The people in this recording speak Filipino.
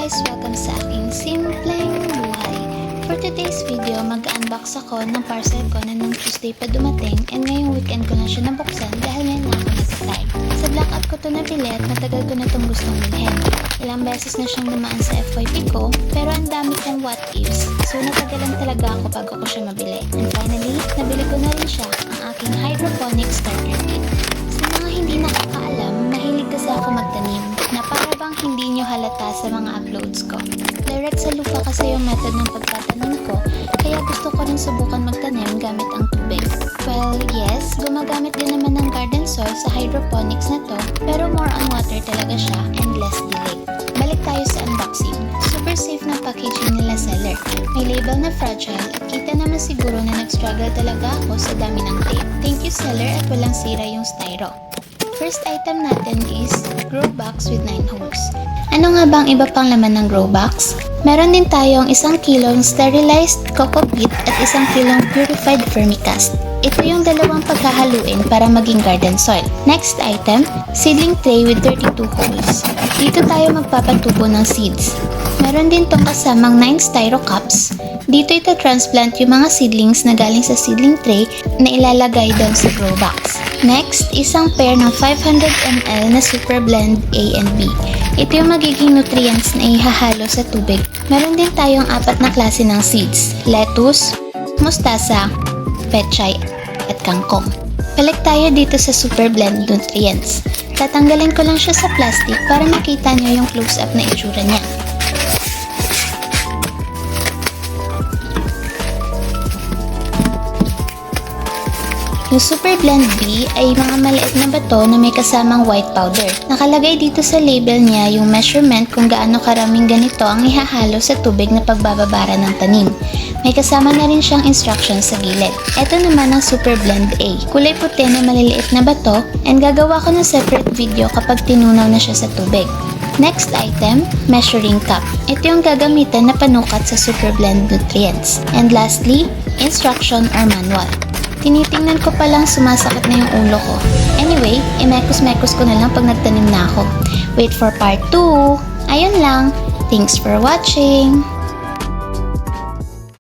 guys! Welcome sa aking simpleng buhay. For today's video, mag-unbox ako ng parcel ko na nung Tuesday pa dumating and ngayong weekend ko na siya nabuksan dahil ngayon na ako nag-time. Sa blackout ko to nabili at matagal ko na itong gustong bilhin. Ilang beses na siyang dumaan sa FYP ko pero ang dami siyang what ifs, so natagalan talaga ako bago ko siya mabili. And finally, nabili ko na rin siya, ang aking hydroponic starter kit. Sa mga hindi nakakaalam, mahilig kasi ako magtanim na para bang hindi nyo halata sa mga uploads ko. Direct sa lupa kasi yung method ng pagtatanim ko, kaya gusto ko rin subukan magtanim gamit ang tubig. Well, yes, gumagamit din naman ng garden soil sa hydroponics na to, pero more on water talaga siya and less delay. Balik tayo sa unboxing. Super safe na packaging nila seller. May label na fragile at kita naman siguro na nag-struggle talaga ako sa dami ng tape. Thank you seller at walang sira yung styro. First item natin is grow box with 9 holes. Ano nga bang iba pang laman ng grow box? Meron din tayong 1 kilong sterilized coco peat at 1 kilong purified vermicast. Ito yung dalawang paghahaluin para maging garden soil. Next item, seedling tray with 32 holes. Dito tayo magpapatubo ng seeds. Meron din tong kasamang 9 styro cups. Dito ito transplant yung mga seedlings na galing sa seedling tray na ilalagay doon sa grow box. Next, isang pair ng 500 ml na Super Blend A and B. Ito yung magiging nutrients na ihahalo sa tubig. Meron din tayong 4 na klase ng seeds: lettuce, mustasa, pechay, at kangkong. Balik tayo dito sa Super Blend nutrients. Tatanggalin ko lang siya sa plastic para makita nyo yung close-up na itsura niya. Yung Super Blend B ay mga maliit na bato na may kasamang white powder. Nakalagay dito sa label niya yung measurement kung gaano karaming ganito ang ihahalo sa tubig na pagbababara ng tanim. May kasama na rin siyang instructions sa gilid. Ito naman ang Super Blend A. Kulay puti na maliliit na bato and gagawa ko ng separate video kapag tinunaw na siya sa tubig. Next item, measuring cup. Ito yung gagamitan na panukat sa Super Blend nutrients. And lastly, instruction or manual. Tinitingnan ko palang sumasakit na yung ulo ko. Anyway, imekos-mekos ko na lang pag nagtanim na ako. Wait for part 2! Ayun lang! Thanks for watching!